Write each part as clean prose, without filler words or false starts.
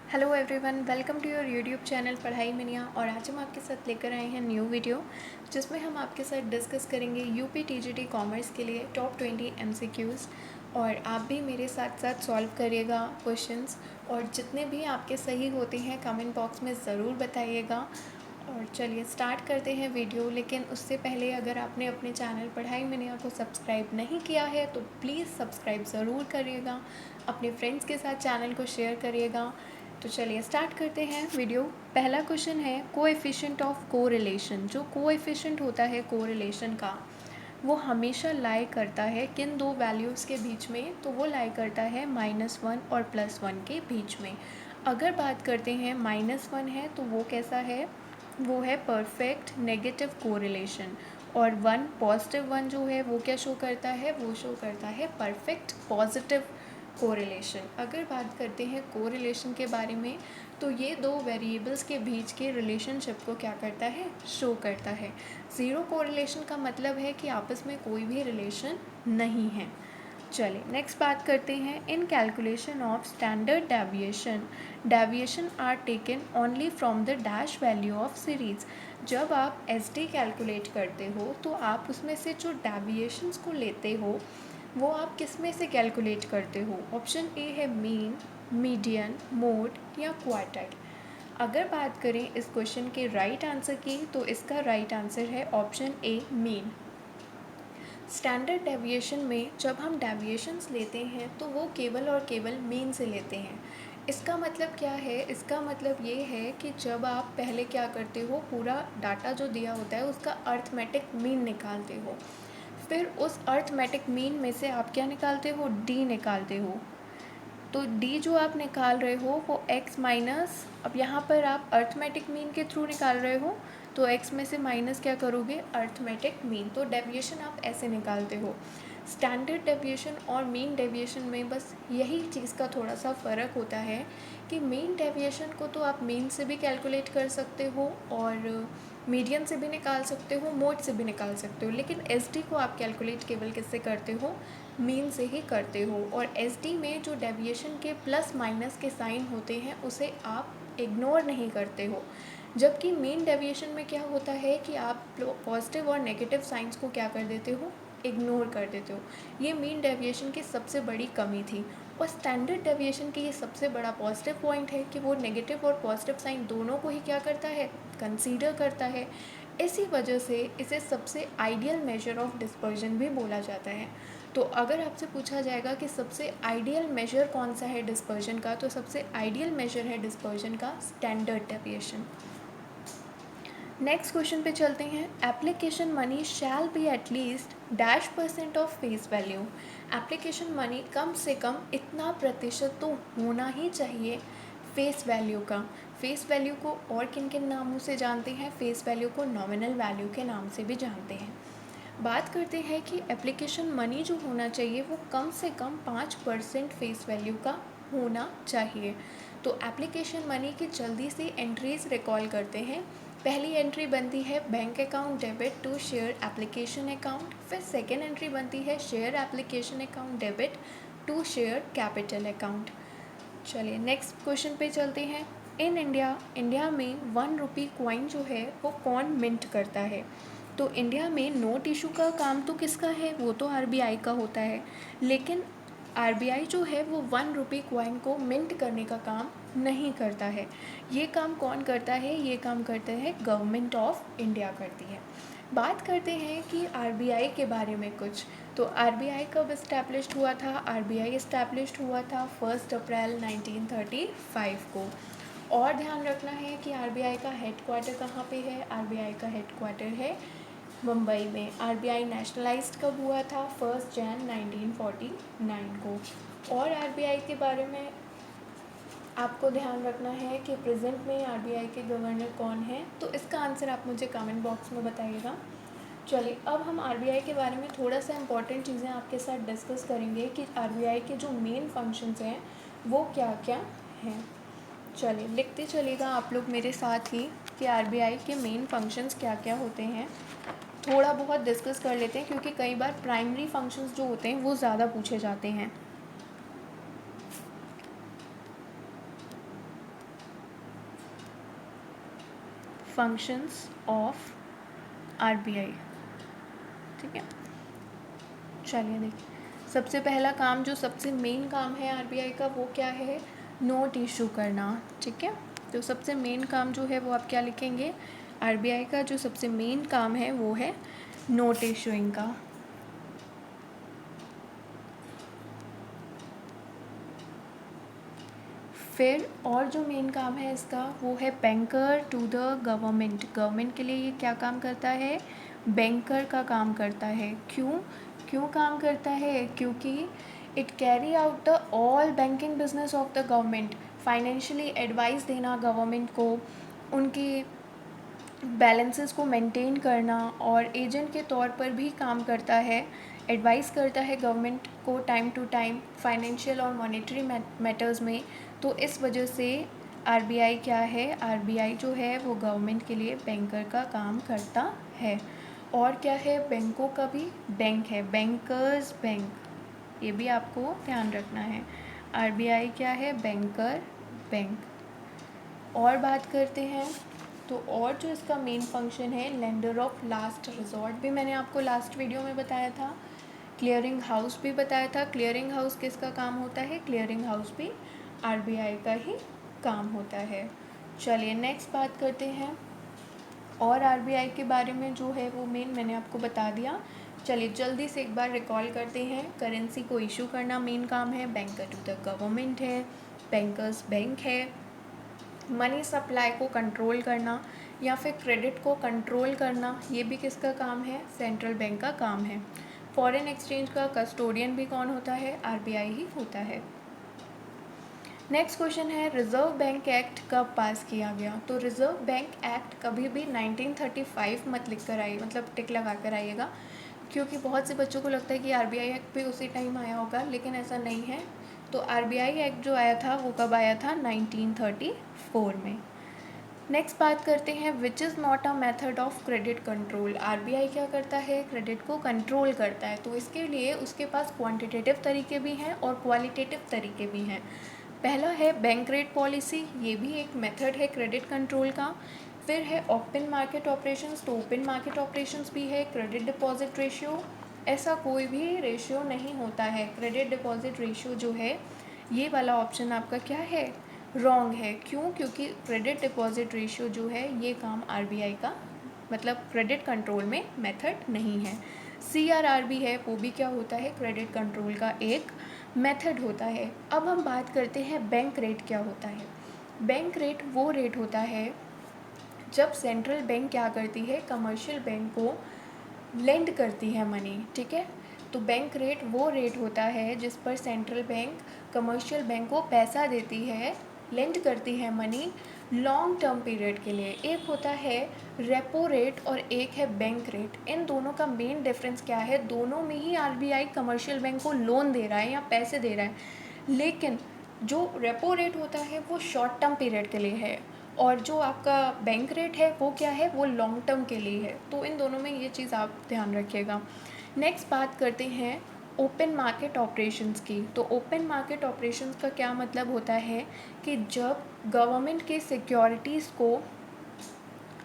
Hello everyone, welcome to your YouTube channel पढ़ाई मिनिया। और आज हम आपके साथ लेकर आए हैं न्यू वीडियो जिसमें हम आपके साथ डिस्कस करेंगे यूपी टीजीटी कॉमर्स के लिए टॉप 20 एमसीक्यूज़। और आप भी मेरे साथ साथ सॉल्व करिएगा क्वेश्चंस, और जितने भी आपके सही होते हैं कमेंट बॉक्स में ज़रूर बताइएगा। और चलिए स्टार्ट करते हैं वीडियो। लेकिन उससे पहले अगर आपने अपने चैनल पढ़ाई मिनिया को सब्सक्राइब नहीं किया है तो प्लीज़ सब्सक्राइब ज़रूर करिएगा, अपने फ्रेंड्स के साथ चैनल को शेयर करिएगा। तो चलिए स्टार्ट करते हैं वीडियो। पहला क्वेश्चन है कोएफिशिएंट ऑफ कोरिलेशन। जो कोएफिशिएंट होता है कोरिलेशन का, वो हमेशा लाई करता है किन दो वैल्यूज़ के बीच में, तो वो लाई करता है -1 और +1 के बीच में। अगर बात करते हैं -1 है तो वो कैसा है, वो है परफेक्ट नेगेटिव कोरिलेशन। और +1 जो है वो क्या शो करता है, वो शो करता है परफेक्ट पॉजिटिव कोरिलेशन। अगर बात करते हैं कोरिलेशन के बारे में, तो ये दो वेरिएबल्स के बीच के रिलेशनशिप को क्या करता है, शो करता है। ज़ीरो कोरिलेशन का मतलब है कि आपस में कोई भी रिलेशन नहीं है। चलिए नेक्स्ट बात करते हैं। In calculation of standard deviation are taken only from the dash value of series. जब आप एस डी कैलकुलेट करते हो तो आप उसमें से जो डेविएशंस को लेते हो वो आप किस में से कैलकुलेट करते हो। ऑप्शन ए है मीन, मीडियन, मोड या क्वार्टाइल। अगर बात करें इस क्वेश्चन के राइट आंसर की, तो इसका राइट आंसर है option A mean. Standard deviation में जब हम डेविएशंस लेते हैं तो वो केवल और केवल मीन से लेते हैं। इसका मतलब क्या है, इसका मतलब ये है कि जब आप पहले क्या करते हो, पूरा डाटा जो दिया होता है उसका अर्थमेटिक मीन निकालते हो, फिर उस अर्थमेटिक मीन में से आप क्या निकालते हो, डी निकालते हो। तो डी जो आप निकाल रहे हो वो x माइनस, अब यहाँ पर आप अर्थमेटिक मीन के थ्रू निकाल रहे हो तो x में से माइनस क्या करोगे, अर्थमेटिक मीन। तो डेविएशन आप ऐसे निकालते हो। स्टैंडर्ड डेविएशन और मीन डेविएशन में बस यही चीज़ का थोड़ा सा फ़र्क होता है कि मीन डेविएशन को तो आप मीन से भी कैलकुलेट कर सकते हो और मीडियन से भी निकाल सकते हो, मोड से भी निकाल सकते हो, लेकिन एस डी को आप कैलकुलेट केवल किससे करते हो, मीन से ही करते हो। और एस डी में जो डेविएशन के प्लस माइनस के साइन होते हैं उसे आप इग्नोर नहीं करते हो। जबकि मीन डेविएशन में क्या होता है कि आप पॉजिटिव और नेगेटिव साइंस को क्या कर देते हो, इग्नोर कर देते हो। ये मीन डेविएशन की सबसे बड़ी कमी थी। और स्टैंडर्ड डेविएशन की ये सबसे बड़ा पॉजिटिव पॉइंट है कि वो नेगेटिव और पॉजिटिव साइन दोनों को ही क्या करता है, कंसीडर करता है। इसी वजह से इसे सबसे आइडियल मेजर ऑफ डिस्पर्जन भी बोला जाता है। तो अगर आपसे पूछा जाएगा कि सबसे आइडियल मेजर कौन सा है डिस्पर्जन का, तो सबसे आइडियल मेजर है डिस्पर्जन का स्टैंडर्ड डेविएशन। नेक्स्ट क्वेश्चन पे चलते हैं। Application money shall be at least -% of face value. Application money कम से कम इतना प्रतिशत तो होना ही चाहिए फेस वैल्यू का। फेस वैल्यू को और किन किन नामों से जानते हैं, फेस वैल्यू को नॉमिनल वैल्यू के नाम से भी जानते हैं। बात करते हैं कि एप्लीकेशन मनी जो होना चाहिए वो कम से कम 5% फेस वैल्यू का होना चाहिए। तो एप्लीकेशन मनी की जल्दी से एंट्रीज रिकॉल करते हैं। पहली एंट्री बनती है bank account debit to share application account. फिर सेकेंड एंट्री बनती है share application account debit to share capital account. चलिए नेक्स्ट क्वेश्चन पे चलते हैं। इन इंडिया में 1 रुपी कॉइन जो है वो कौन मिंट करता है। तो इंडिया में नोट इशू का काम तो किसका है, वो तो आरबीआई का होता है। लेकिन आरबीआई जो है वो 1 रुपी कॉइन को मिंट करने का काम नहीं करता है। ये काम कौन करता है, ये काम करते हैं गवर्नमेंट ऑफ इंडिया करती है। बात करते हैं कि आरबीआई के बारे में कुछ। तो आरबीआई कब इस्टेब्लिश्ड हुआ था, आरबीआई इस्टेब्लिश्ड हुआ था 1 अप्रैल 1935 को। और ध्यान रखना है कि आरबीआई का हेडक्वार्टर कहाँ पे है, आरबीआई का हेडक्वार्टर है मुंबई में। आरबीआई नेशनलाइज्ड कब हुआ था, 1 जनवरी 1949 को। और आरबीआई के बारे में आपको ध्यान रखना है कि प्रेजेंट में आरबीआई के गवर्नर कौन है, तो इसका आंसर आप मुझे कमेंट बॉक्स में बताइएगा। चलिए अब हम आरबीआई के बारे में थोड़ा सा इम्पॉर्टेंट चीज़ें आपके साथ डिस्कस करेंगे कि आरबीआई के जो मेन फंक्शंस हैं वो क्या क्या हैं। चलिए लिखते चलिएगा आप लोग मेरे साथ ही कि आरबीआई के मेन फंक्शंस क्या क्या होते हैं। थोड़ा बहुत डिस्कस कर लेते हैं क्योंकि कई बार प्राइमरी फंक्शंस जो होते हैं वो ज़्यादा पूछे जाते हैं। Functions of RBI. ठीक है, चलिए देखिए, सबसे पहला काम जो सबसे मेन काम है आरबीआई का वो क्या है, नोट इशू करना। ठीक है, तो सबसे मेन काम जो है वो आप क्या लिखेंगे, आरबीआई का जो सबसे मेन काम है वो है नोट इशूइंग का। फिर और जो मेन काम है इसका वो है banker to the government. Government के लिए ये क्या काम करता है, बैंकर का काम करता है। क्यों काम करता है, क्योंकि it carry out the all banking business of the government. Financially advice देना गवर्नमेंट को, उनकी बैलेंसेस को मेंटेन करना, और एजेंट के तौर पर भी काम करता है, एडवाइस करता है गवर्नमेंट को टाइम टू टाइम फाइनेंशियल और मॉनेटरी मैटर्स में। तो इस वजह से आरबीआई क्या है, आरबीआई जो है वो गवर्नमेंट के लिए बैंकर का काम करता है। और क्या है, बैंकों का भी बैंक है, बैंकर्स बैंक, ये भी आपको ध्यान रखना है। आरबीआई क्या है, बैंकर बैंक। और बात करते हैं तो और जो इसका मेन फंक्शन है, लेंडर ऑफ लास्ट रिजॉर्ट भी मैंने आपको लास्ट वीडियो में बताया था, क्लियरिंग हाउस भी बताया था। क्लियरिंग हाउस किसका काम होता है, क्लियरिंग हाउस भी आरबीआई का ही काम होता है। चलिए नेक्स्ट बात करते हैं, और आरबीआई के बारे में जो है वो मेन मैंने आपको बता दिया। चलिए जल्दी से एक बार रिकॉल करते हैं। करेंसी को इशू करना मेन काम है, बैंकर टू द गवर्नमेंट है, बैंकर्स बैंक है। मनी सप्लाई को कंट्रोल करना या फिर क्रेडिट को कंट्रोल करना, ये भी किसका काम है, सेंट्रल बैंक का काम है। फॉरेन एक्सचेंज का कस्टोडियन भी कौन होता है, आरबीआई ही होता है। नेक्स्ट क्वेश्चन है, रिजर्व बैंक एक्ट कब पास किया गया। तो रिजर्व बैंक एक्ट कभी भी 1935 मत लिख कर आइए, मतलब टिक लगा कर आइएगा, क्योंकि बहुत से बच्चों को लगता है कि आरबीआई एक्ट भी उसी टाइम आया होगा, लेकिन ऐसा नहीं है। तो आरबीआई एक्ट जो आया था वो कब आया था, 1934 में। नेक्स्ट बात करते हैं, which is not a method of credit control. RBI क्या करता है, क्रेडिट को कंट्रोल करता है। तो इसके लिए उसके पास क्वांटिटेटिव तरीके भी हैं और क्वालिटेटिव तरीके भी हैं। पहला है बैंक रेट पॉलिसी, ये भी एक मेथड है क्रेडिट कंट्रोल का। फिर है ओपन मार्केट ऑपरेशंस, तो ओपन मार्केट ऑपरेशंस भी है। क्रेडिट डिपॉजिट रेशियो, ऐसा कोई भी रेशियो नहीं होता है। क्रेडिट डिपॉजिट रेशियो जो है, ये वाला ऑप्शन आपका क्या है, रॉन्ग है। क्यों, क्योंकि क्रेडिट डिपॉजिट रेशियो जो है ये काम आरबीआई का, मतलब क्रेडिट कंट्रोल में मेथड नहीं है। सीआरआर भी है, वो भी क्या होता है, क्रेडिट कंट्रोल का एक मेथड होता है। अब हम बात करते हैं बैंक रेट क्या होता है। बैंक रेट वो रेट होता है जब सेंट्रल बैंक क्या करती है, कमर्शियल बैंक को लेंड करती है मनी। ठीक है, तो बैंक रेट वो रेट होता है जिस पर सेंट्रल बैंक कमर्शियल बैंक को पैसा देती है, लेंड करती है मनी लॉन्ग टर्म पीरियड के लिए। एक होता है रेपो रेट और एक है बैंक रेट। इन दोनों का मेन डिफरेंस क्या है, दोनों में ही आरबीआई कमर्शियल बैंक को लोन दे रहा है या पैसे दे रहा है, लेकिन जो रेपो रेट होता है वो शॉर्ट टर्म पीरियड के लिए है, और जो आपका बैंक रेट है वो क्या है, वो लॉन्ग टर्म के लिए है। तो इन दोनों में ये चीज़ आप ध्यान रखिएगा। नेक्स्ट बात करते हैं ओपन मार्केट ऑपरेशंस की। तो ओपन मार्केट ऑपरेशंस का क्या मतलब होता है कि जब गवर्नमेंट के सिक्योरिटीज़ को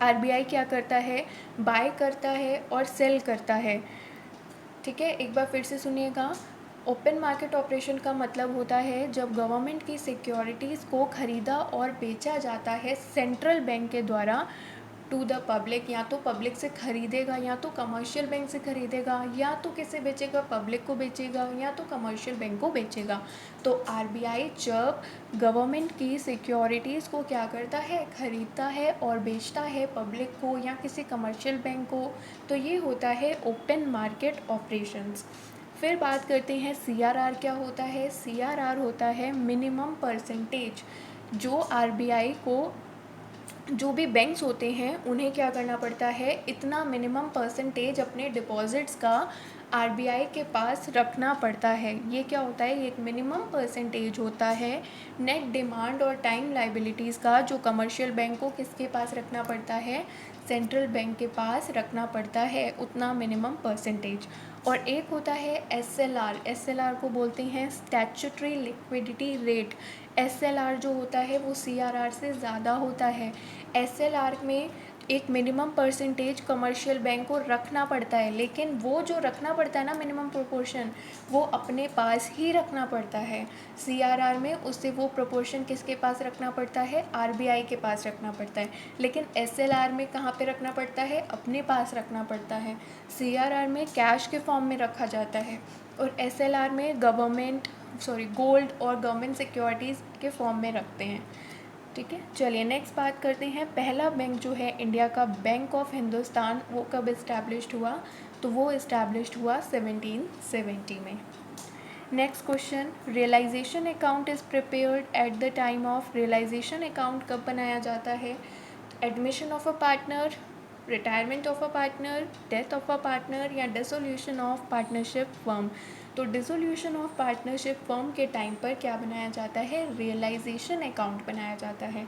आरबीआई क्या करता है, बाय करता है और सेल करता है। ठीक है, एक बार फिर से सुनिएगा। ओपन मार्केट ऑपरेशन का मतलब होता है जब गवर्नमेंट की सिक्योरिटीज़ को ख़रीदा और बेचा जाता है सेंट्रल बैंक के द्वारा टू द पब्लिक। या तो पब्लिक से ख़रीदेगा, या तो कमर्शियल बैंक से ख़रीदेगा, या तो किसे बेचेगा, पब्लिक को बेचेगा, या तो कमर्शियल बैंक को बेचेगा। तो आरबीआई जब गवर्नमेंट की सिक्योरिटीज़ को क्या करता है, ख़रीदता है और बेचता है पब्लिक को या किसी कमर्शियल बैंक को, तो ये होता है ओपन मार्केट ऑपरेशंस। फिर बात करते हैं सीआरआर क्या होता है। सीआरआर होता है मिनिमम परसेंटेज, जो आरबीआई को, जो भी बैंक्स होते हैं उन्हें क्या करना पड़ता है, इतना मिनिमम परसेंटेज अपने डिपॉजिट्स का आरबीआई के पास रखना पड़ता है। ये क्या होता है, ये एक मिनिमम परसेंटेज होता है नेट डिमांड और टाइम लाइबिलिटीज़ का, जो कमर्शियल बैंक को किसके पास रखना पड़ता है, सेंट्रल बैंक के पास रखना पड़ता है, उतना मिनिमम परसेंटेज। और एक होता है एसएलआर। एसएलआर को बोलते हैं स्टैट्यूटरी लिक्विडिटी रेट। एसएलआर जो होता है वो सीआरआर से ज़्यादा होता है। एसएलआर में एक मिनिमम परसेंटेज कमर्शियल बैंक को रखना पड़ता है, लेकिन वो जो रखना पड़ता है ना मिनिमम प्रोपोर्शन, वो अपने पास ही रखना पड़ता है। सीआरआर में उससे वो प्रोपोर्शन किसके पास रखना पड़ता है, आरबीआई के पास रखना पड़ता है। लेकिन एसएलआर में कहाँ पे रखना पड़ता है, अपने पास रखना पड़ता है। सीआरआर में कैश के फॉर्म में रखा जाता है और एसएलआर में गोल्ड और गवर्नमेंट सिक्योरिटीज़ के फॉर्म में रखते हैं। ठीक है, चलिए नेक्स्ट बात करते हैं। पहला बैंक जो है इंडिया का, बैंक ऑफ हिंदुस्तान, वो कब इस्टेब्लिश्ड हुआ, तो वो इस्टेब्लिश्ड हुआ 1770 में। Next question, realisation account is prepared at the time of, realisation account कब बनाया जाता है, admission of a partner, retirement of a partner, death of a partner या डिसोल्यूशन ऑफ पार्टनरशिप फर्म। तो डिसोल्यूशन ऑफ पार्टनरशिप फर्म के time पर क्या बनाया जाता है, रियलाइजेशन अकाउंट बनाया जाता है।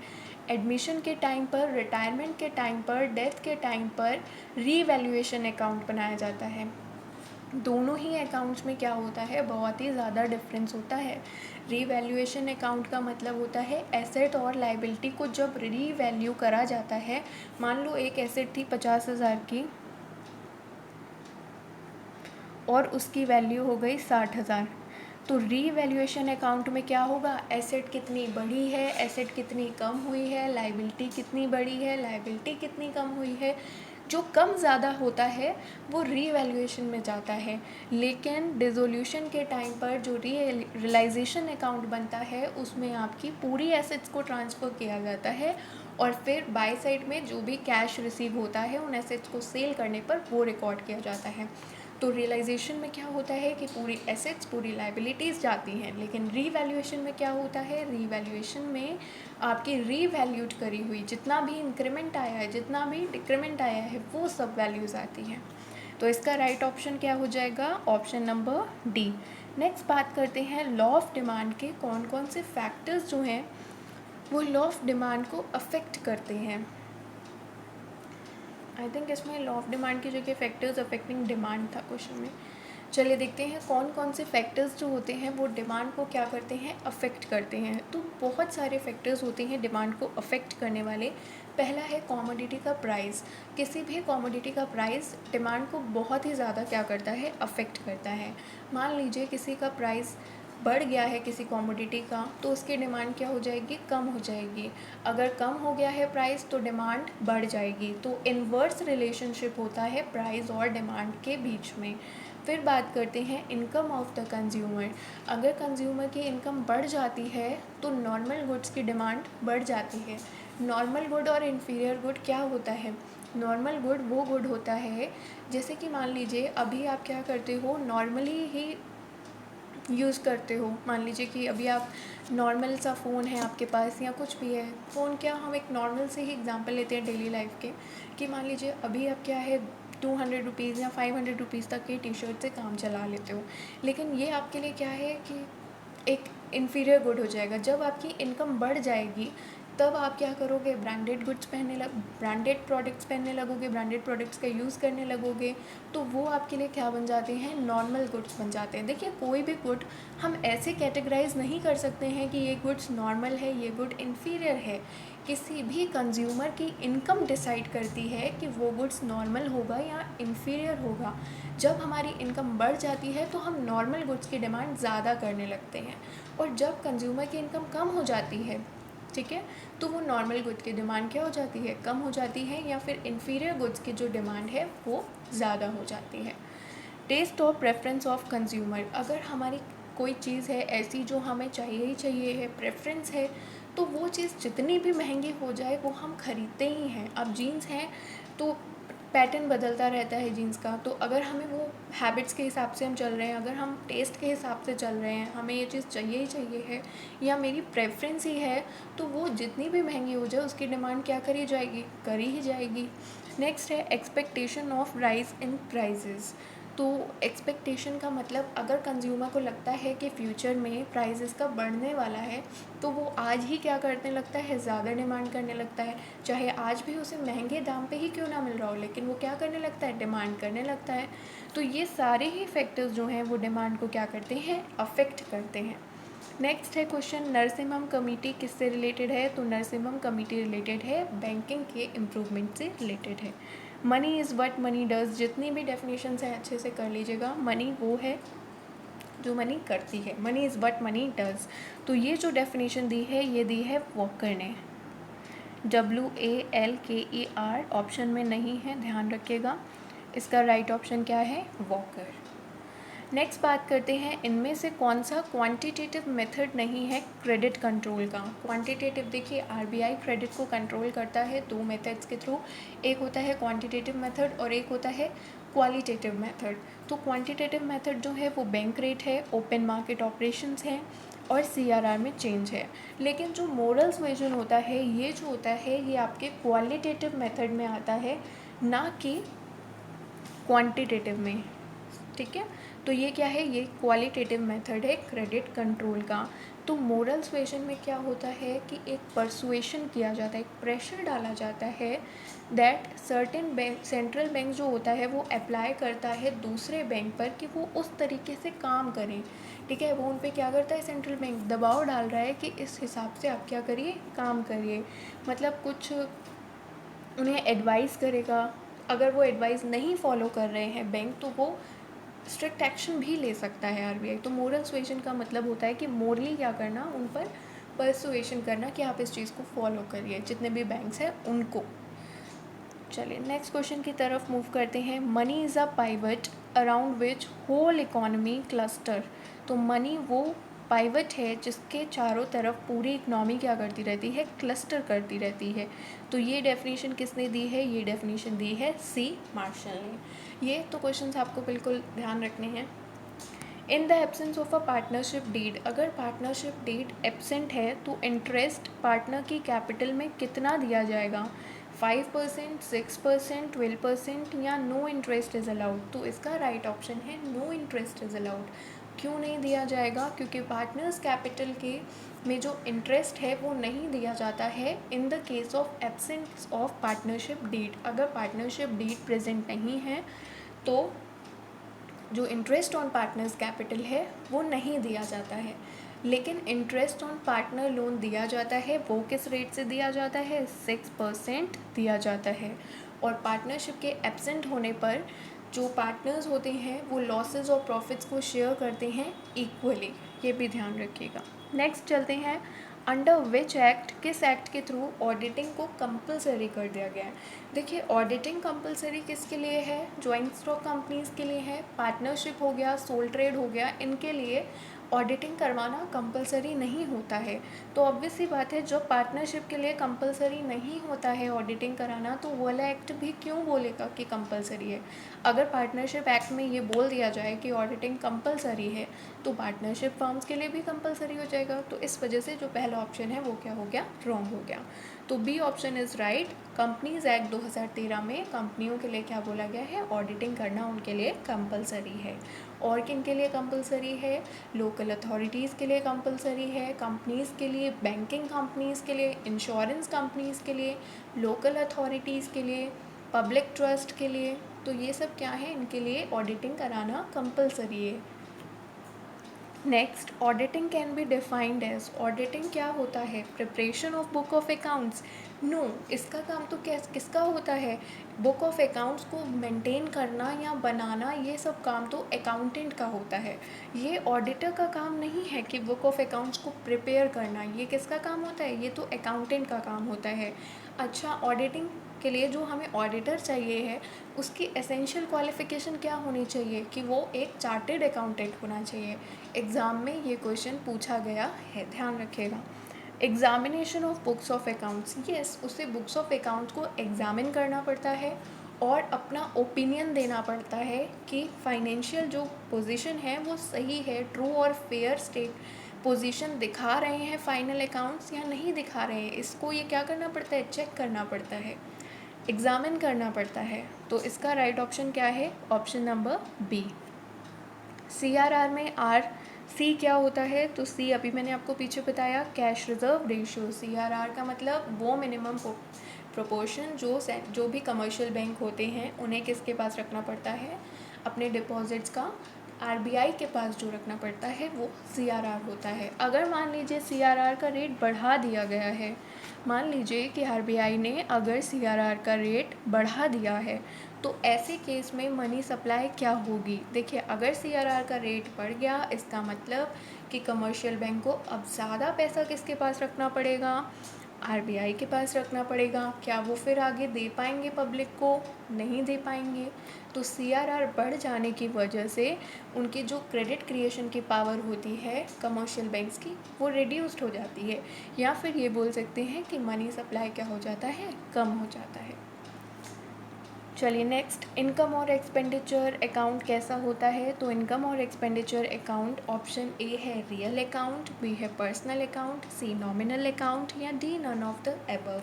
एडमिशन के टाइम पर, रिटायरमेंट के टाइम पर, डेथ के टाइम पर रीवैल्यूएशन अकाउंट बनाया जाता है। दोनों ही अकाउंट्स में क्या होता है, बहुत ही ज़्यादा डिफरेंस होता है। रीवैल्यूएशन अकाउंट का मतलब होता है एसेट और लाइबिलिटी को जब रीवैल्यू करा जाता है। मान लो एक एसेट थी 50,000 की और उसकी वैल्यू हो गई 60,000, तो रीवैल्यूएशन अकाउंट में क्या होगा, एसेट कितनी बढ़ी है, एसेट कितनी कम हुई है, लाइबिलिटी कितनी बढ़ी है, लाइबिलिटी कितनी कम हुई है। जो कम ज़्यादा होता है वो रीवैल्यूएशन में जाता है। लेकिन डिसोल्यूशन के टाइम पर जो रियलाइजेशन अकाउंट बनता है उसमें आपकी पूरी एसेट्स को ट्रांसफ़र किया जाता है और फिर बाय साइड में जो भी कैश रिसीव होता है उन एसेट्स को सेल करने पर वो रिकॉर्ड किया जाता है। तो रियलाइजेशन में क्या होता है कि पूरी एसेट्स, पूरी लाइबिलिटीज़ जाती हैं, लेकिन रीवैल्यूएशन में क्या होता है, रीवैल्यूएशन में आपकी रीवैल्यूड करी हुई जितना भी इंक्रीमेंट आया है, जितना भी डिक्रीमेंट आया है, वो सब वैल्यूज़ आती हैं। तो इसका राइट ऑप्शन क्या हो जाएगा, ऑप्शन नंबर डी। नेक्स्ट बात करते हैं लॉ ऑफ डिमांड के कौन कौन से फैक्टर्स जो हैं वो लॉ ऑफ डिमांड को अफेक्ट करते हैं। आई थिंक इसमें लॉ ऑफ डिमांड की जगह फैक्टर्स अफेक्टिंग डिमांड था क्वेश्चन में। चलिए देखते हैं कौन कौन से फैक्टर्स जो होते हैं वो डिमांड को क्या करते हैं, अफेक्ट करते हैं। तो बहुत सारे फैक्टर्स होते हैं डिमांड को अफेक्ट करने वाले। पहला है कॉमोडिटी का प्राइस। किसी भी कॉमोडिटी का प्राइस डिमांड को बहुत ही ज़्यादा क्या करता है, अफेक्ट करता है। मान लीजिए किसी का प्राइस बढ़ गया है किसी कॉमोडिटी का, तो उसकी डिमांड क्या हो जाएगी, कम हो जाएगी। अगर कम हो गया है प्राइस तो डिमांड बढ़ जाएगी। तो इन्वर्स रिलेशनशिप होता है प्राइस और डिमांड के बीच में। फिर बात करते हैं इनकम ऑफ द कंज्यूमर। अगर कंज्यूमर की इनकम बढ़ जाती है तो नॉर्मल गुड्स की डिमांड बढ़ जाती है। नॉर्मल गुड और इन्फीरियर गुड क्या होता है, नॉर्मल गुड वो गुड होता है जैसे कि मान लीजिए अभी आप क्या करते हो, नॉर्मली ही यूज़ करते हो। मान लीजिए कि अभी आप नॉर्मल सा फ़ोन है आपके पास या कुछ भी है, फ़ोन क्या, हम एक नॉर्मल से ही एग्जांपल लेते हैं डेली लाइफ के, कि मान लीजिए अभी आप क्या है 200 रुपीज़ या 500 रुपीज़ तक के टी शर्ट से काम चला लेते हो। लेकिन ये आपके लिए क्या है कि एक इन्फीरियर गुड हो जाएगा। जब आपकी इनकम बढ़ जाएगी तब आप क्या करोगे, ब्रांडेड प्रोडक्ट्स पहनने लगोगे, ब्रांडेड प्रोडक्ट्स का यूज़ करने लगोगे। तो वो आपके लिए क्या बन जाते हैं, नॉर्मल गुड्स बन जाते हैं। देखिए कोई भी गुड हम ऐसे कैटेगराइज नहीं कर सकते हैं कि ये गुड्स नॉर्मल है, ये गुड इन्फीरियर है। किसी भी कंज्यूमर की इनकम डिसाइड करती है कि वो गुड्स नॉर्मल होगा या इन्फीरियर होगा। जब हमारी इनकम बढ़ जाती है तो हम नॉर्मल गुड्स की डिमांड ज़्यादा करने लगते हैं, और जब कंज्यूमर की इनकम कम हो जाती है, ठीक है, तो वो नॉर्मल गुड्स की डिमांड क्या हो जाती है, कम हो जाती है, या फिर इन्फीरियर गुड्स की जो डिमांड है वो ज़्यादा हो जाती है। टेस्ट और प्रेफरेंस ऑफ कंज्यूमर। अगर हमारी कोई चीज़ है ऐसी जो हमें चाहिए ही चाहिए है, प्रेफरेंस है, तो वो चीज़ जितनी भी महंगी हो जाए वो हम ख़रीदते ही हैं। अब जीन्स हैं तो पैटर्न बदलता रहता है जीन्स का, तो अगर हमें वो हैबिट्स के हिसाब से हम चल रहे हैं, अगर हम टेस्ट के हिसाब से चल रहे हैं, हमें ये चीज़ चाहिए ही चाहिए है या मेरी प्रेफरेंस ही है, तो वो जितनी भी महंगी हो जाए उसकी डिमांड क्या करी जाएगी, करी ही जाएगी। नेक्स्ट है expectation of rise in prices. तो एक्सपेक्टेशन का मतलब अगर कंज्यूमर को लगता है कि फ्यूचर में प्राइस इसका बढ़ने वाला है तो वो आज ही क्या करने लगता है, ज़्यादा डिमांड करने लगता है। चाहे आज भी उसे महंगे दाम पे ही क्यों ना मिल रहा हो, लेकिन वो क्या करने लगता है, डिमांड करने लगता है। तो ये सारे ही फैक्टर्स जो हैं वो डिमांड को क्या करते हैं, अफेक्ट करते हैं। नेक्स्ट है क्वेश्चन, नरसिम्हम कमेटी किससे रिलेटेड है? तो नरसिम्हम कमेटी रिलेटेड है बैंकिंग के इम्प्रूवमेंट से रिलेटेड है। Money is what money does, जितनी भी डेफिनेशंस हैं अच्छे से कर लीजिएगा। मनी वो है जो मनी करती है, money is what money does. तो ये जो डेफिनेशन दी है ये दी है वॉकर ने, WALKER, ऑप्शन में नहीं है, ध्यान रखिएगा। इसका राइट ऑप्शन क्या है? वॉकर। नेक्स्ट बात करते हैं, इनमें से कौन सा क्वांटिटेटिव मेथड नहीं है क्रेडिट कंट्रोल का? क्वांटिटेटिव देखिए, RBI क्रेडिट को कंट्रोल करता है दो मेथड्स के थ्रू, एक होता है क्वांटिटेटिव मेथड और एक होता है क्वालिटेटिव मेथड। तो क्वांटिटेटिव मेथड जो है वो बैंक रेट है, ओपन मार्केट ऑपरेशंस है और CRR में चेंज है। लेकिन जो मोरल सुएजन होता है ये जो होता है ये आपके क्वालिटेटिव मेथड में आता है, ना कि क्वांटिटेटिव में। ठीक है, तो ये क्या है? ये क्वालिटेटिव मेथड है क्रेडिट कंट्रोल का। तो मोरल सुएजन में क्या होता है कि एक परसुएशन किया जाता है, एक प्रेशर डाला जाता है that certain bank, central bank जो होता है वो अप्लाई करता है दूसरे बैंक पर कि वो उस तरीके से काम करें। ठीक है, वो उन पे क्या करता है? सेंट्रल बैंक दबाव डाल रहा है कि इस हिसाब से आप क्या करिए, काम करिए। मतलब कुछ उन्हें एडवाइस करेगा, अगर वो एडवाइस नहीं फॉलो कर रहे हैं बैंक तो वो स्ट्रिक्ट एक्शन भी ले सकता है RBI। तो मोरल सुएजन का मतलब होता है कि मोरली क्या करना, उन पर परसुएशन करना कि आप इस चीज़ को फॉलो करिए, जितने भी बैंक्स हैं उनको। चलिए नेक्स्ट क्वेश्चन की तरफ मूव करते हैं। Money is a pivot around which whole economy cluster. तो मनी वो पाइवट है जिसके चारों तरफ पूरी इकनॉमी क्या करती रहती है? क्लस्टर करती रहती है। तो ये डेफिनेशन किसने दी है? ये डेफिनेशन दी है C मार्शल ने। ये तो क्वेश्चंस आपको बिल्कुल ध्यान रखने हैं। In the absence of a partnership deed, अगर पार्टनरशिप डीड एब्सेंट है तो इंटरेस्ट पार्टनर की कैपिटल में कितना दिया जाएगा? 5%, 6%, 12% या नो इंटरेस्ट इज़ अलाउड? तो इसका राइट ऑप्शन है नो इंटरेस्ट इज़ अलाउड। क्यों नहीं दिया जाएगा? क्योंकि पार्टनर्स कैपिटल के में जो इंटरेस्ट है वो नहीं दिया जाता है in the case of absence of partnership deed. अगर पार्टनरशिप डीड प्रेजेंट नहीं है तो जो इंटरेस्ट ऑन पार्टनर्स कैपिटल है वो नहीं दिया जाता है। लेकिन इंटरेस्ट ऑन पार्टनर लोन दिया जाता है, वो किस रेट से दिया जाता है? 6% दिया जाता है। और पार्टनरशिप के एब्सेंट होने पर जो पार्टनर्स होते हैं वो लॉसेस और प्रॉफिट्स को शेयर करते हैं इक्वली, ये भी ध्यान रखिएगा। नेक्स्ट चलते हैं, अंडर विच एक्ट, किस एक्ट के थ्रू ऑडिटिंग को कंपलसरी कर दिया गया है? देखिए, ऑडिटिंग कंपलसरी किसके लिए है? जॉइंट स्टॉक कंपनीज़ के लिए है, पार्टनरशिप हो गया, सोल ट्रेड हो गया, इनके लिए ऑडिटिंग करवाना कंपलसरी नहीं होता है। तो ऑब्वियस सी बात है, जब पार्टनरशिप के लिए कंपलसरी नहीं होता है ऑडिटिंग कराना तो वो वाला एक्ट भी क्यों बोलेगा कि कंपलसरी है? अगर पार्टनरशिप एक्ट में ये बोल दिया जाए कि ऑडिटिंग कंपलसरी है तो पार्टनरशिप फर्म्स के लिए भी कंपलसरी हो जाएगा। तो इस वजह से जो पहला ऑप्शन है वो क्या हो गया? रॉन्ग हो गया। तो B option is right. Companies act 2013 में कंपनियों के लिए क्या बोला गया है? ऑडिटिंग करना उनके लिए कंपलसरी है। और किन के लिए कंपलसरी है? लोकल अथॉरिटीज़ के लिए कंपलसरी है, कंपनीज़ के लिए, बैंकिंग कंपनीज़ के लिए, इंश्योरेंस कंपनीज़ के लिए, लोकल अथॉरिटीज़ के लिए, पब्लिक ट्रस्ट के लिए। तो ये सब क्या है? इनके लिए ऑडिटिंग कराना कंपलसरी है। Next, auditing can be defined as, auditing क्या होता है? Preparation of book of accounts? No, इसका काम तो किसका होता है? बुक ऑफ अकाउंट्स को मेंटेन करना या बनाना, ये सब काम तो अकाउंटेंट का होता है। ये ऑडिटर का काम नहीं है कि बुक ऑफ अकाउंट्स को प्रिपेयर करना। ये किसका काम होता है? ये तो अकाउंटेंट का काम होता है। अच्छा, ऑडिटिंग के लिए जो हमें ऑडिटर चाहिए है उसकी एसेंशियल क्वालिफ़िकेशन क्या होनी चाहिए? कि वो एक चार्टेड अकाउंटेंट होना चाहिए। एग्ज़ाम में ये क्वेश्चन पूछा गया है, ध्यान रखिएगा। Examination of books of accounts, yes, उसे बुक्स ऑफ अकाउंट्स को एग्ज़ामिन करना पड़ता है और अपना ओपिनियन देना पड़ता है कि फाइनेंशियल जो पोजीशन है वो सही है, ट्रू और फेयर स्टेट पोजीशन दिखा रहे हैं फाइनल अकाउंट्स या नहीं दिखा रहे हैं। इसको ये क्या करना पड़ता है? चेक करना पड़ता है, एग्ज़ामिन करना पड़ता है। तो इसका राइट ऑप्शन क्या है? Option number B। CRR में C क्या होता है? तो C अभी मैंने आपको पीछे बताया, कैश रिजर्व रेशियो। CRR का मतलब वो मिनिमम प्रोपोर्शन जो भी कमर्शियल बैंक होते हैं उन्हें किसके पास रखना पड़ता है? अपने डिपॉजिट्स का आरबीआई के पास जो रखना पड़ता है वो सीआरआर होता है। अगर मान लीजिए सीआरआर का रेट बढ़ा दिया गया है, मान लीजिए कि आरबीआई ने अगर सीआरआर का रेट बढ़ा दिया है, तो ऐसे केस में मनी सप्लाई क्या होगी। देखिए, अगर सीआरआर का रेट बढ़ गया, इसका मतलब कि कमर्शियल बैंक को अब ज़्यादा पैसा किसके पास रखना पड़ेगा, आरबीआई के पास रखना पड़ेगा। क्या वो फिर आगे दे पाएंगे पब्लिक को, नहीं दे पाएंगे। तो सीआरआर बढ़ जाने की वजह से उनकी जो क्रेडिट क्रिएशन की पावर होती है कमर्शियल बैंक्स की, वो रिड्यूस्ड हो जाती है, या फिर ये बोल सकते हैं कि मनी सप्लाई क्या हो जाता है, कम हो जाता है। चलिए नेक्स्ट, इनकम और एक्सपेंडिचर अकाउंट कैसा होता है। तो इनकम और एक्सपेंडिचर अकाउंट ऑप्शन ए है रियल अकाउंट, बी है personal account, C nominal account, या D none of the above.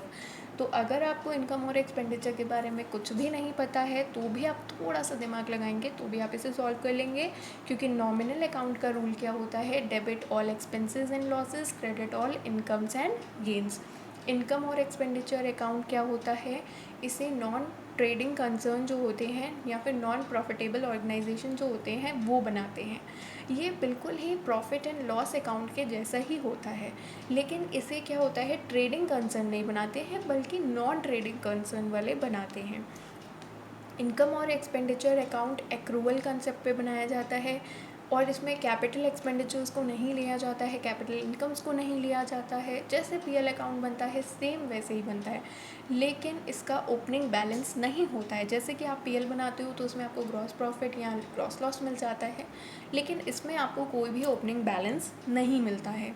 तो अगर आपको इनकम और एक्सपेंडिचर के बारे में कुछ भी नहीं पता है तो भी आप थोड़ा सा दिमाग लगाएंगे तो भी आप इसे सॉल्व कर लेंगे, क्योंकि नॉमिनल अकाउंट का रूल क्या होता है, debit all expenses and losses, credit all incomes and gains. Income और एक्सपेंडिचर अकाउंट क्या होता है, इसे नॉन ट्रेडिंग कंसर्न जो होते हैं या फिर नॉन प्रॉफिटेबल ऑर्गेनाइजेशन जो होते हैं वो बनाते हैं। ये बिल्कुल ही प्रॉफिट एंड लॉस अकाउंट के जैसा ही होता है, लेकिन इसे क्या होता है, ट्रेडिंग कंसर्न नहीं बनाते हैं बल्कि नॉन ट्रेडिंग कंसर्न वाले बनाते हैं। इनकम और एक्सपेंडिचर अकाउंट एक्रूवल कंसेप्ट पे बनाया जाता है, और इसमें कैपिटल एक्सपेंडिचर्स को नहीं लिया जाता है, कैपिटल इनकम्स को नहीं लिया जाता है। जैसे पीएल अकाउंट बनता है सेम वैसे ही बनता है, लेकिन इसका ओपनिंग बैलेंस नहीं होता है। जैसे कि आप पीएल बनाते हो तो उसमें आपको ग्रॉस प्रॉफिट या ग्रॉस लॉस मिल जाता है, लेकिन इसमें आपको कोई भी ओपनिंग बैलेंस नहीं मिलता है।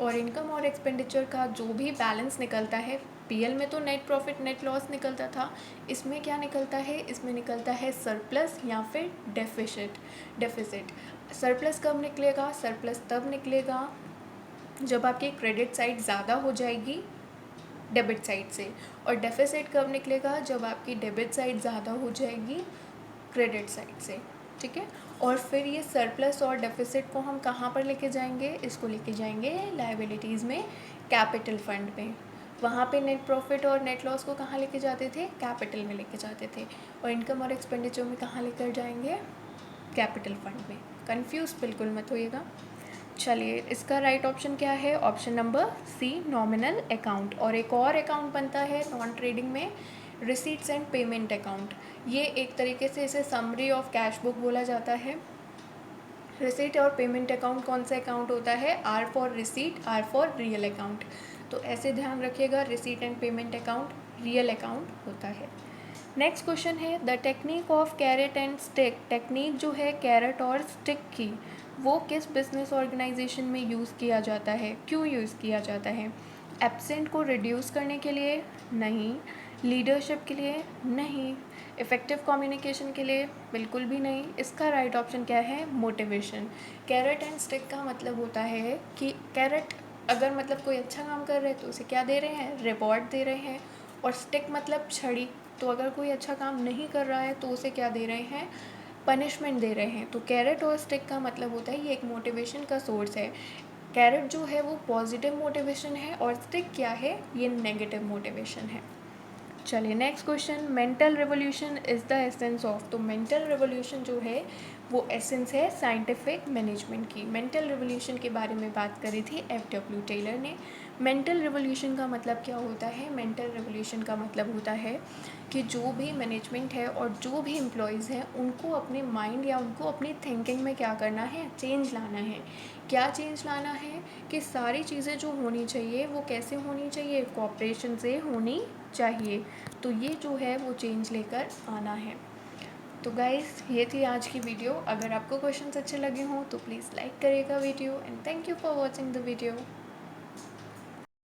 और इनकम और एक्सपेंडिचर का जो भी बैलेंस निकलता है, पीएल में तो नेट प्रॉफिट नेट लॉस निकलता था, इसमें क्या निकलता है, इसमें निकलता है सरप्लस या फिर डेफिसिट। सरप्लस कब निकलेगा, सरप्लस तब निकलेगा जब आपकी क्रेडिट साइड ज़्यादा हो जाएगी डेबिट साइड से, और डेफिसिट कब निकलेगा, जब आपकी डेबिट साइड ज़्यादा हो जाएगी क्रेडिट साइड से। ठीक है, और फिर ये सरप्लस और डेफिसिट को हम कहाँ पर लेके जाएंगे, इसको लेके जाएंगे लायबिलिटीज़ में, कैपिटल फंड में। वहाँ पे नेट प्रॉफिट और नेट लॉस को कहाँ लेके जाते थे, कैपिटल में लेके जाते थे, और इनकम और एक्सपेंडिचर में कहाँ लेकर जाएंगे, कैपिटल फंड में। कंफ्यूज बिल्कुल मत होइएगा। चलिए, इसका राइट ऑप्शन क्या है, option number C nominal account. और एक और अकाउंट बनता है नॉन ट्रेडिंग में, रिसीट्स एंड पेमेंट अकाउंट। ये एक तरीके से इसे समरी ऑफ कैश बुक बोला जाता है। रिसीट और पेमेंट अकाउंट कौन सा अकाउंट होता है, R for receipt, R for real account. तो ऐसे ध्यान रखिएगा, receipt and payment account real account होता है। नेक्स्ट क्वेश्चन है, the technique of carrot and stick. Technique जो है कैरेट और स्टिक की, वो किस बिजनेस ऑर्गेनाइजेशन में यूज़ किया जाता है, क्यों यूज़ किया जाता है। एब्सेंट को रिड्यूस करने के लिए नहीं, लीडरशिप के लिए नहीं, इफ़ेक्टिव कम्युनिकेशन के लिए बिल्कुल भी नहीं। इसका राइट ऑप्शन क्या है, मोटिवेशन। कैरेट एंड स्टिक का मतलब होता है कि कैरेट अगर मतलब कोई अच्छा काम कर रहे हैं तो उसे क्या दे रहे हैं, रिवॉर्ड दे रहे हैं, और स्टिक मतलब छड़ी, तो अगर कोई अच्छा काम नहीं कर रहा है तो उसे क्या दे रहे हैं, पनिशमेंट दे रहे हैं। तो कैरेट और स्टिक का मतलब होता है ये एक मोटिवेशन का सोर्स है। कैरेट जो है वो पॉजिटिव मोटिवेशन है, और स्टिक क्या है, ये नेगेटिव मोटिवेशन है। चलिए next question, mental revolution is the essence of. तो मेंटल रेवोल्यूशन जो है वो एसेंस है साइंटिफिक मैनेजमेंट की। मेंटल रेवोल्यूशन के बारे में बात करी थी एफ.डब्ल्यू. टेलर ने। मेंटल रेवोल्यूशन का मतलब क्या होता है, मेंटल रेवोल्यूशन का मतलब होता है कि जो भी मैनेजमेंट है और जो भी एम्प्लॉयज़ हैं उनको अपने माइंड या उनको अपनी थिंकिंग में क्या करना है, चेंज लाना है। क्या चेंज लाना है कि सारी चीज़ें जो होनी चाहिए वो कैसे होनी चाहिए, कोऑपरेशन से होनी चाहिए। तो ये जो है वो चेंज लेकर आना है। तो गाइस, ये थी आज की वीडियो। अगर आपको क्वेश्चंस अच्छे लगे हों तो प्लीज़ लाइक करिएगा video, and thank you for watching the video.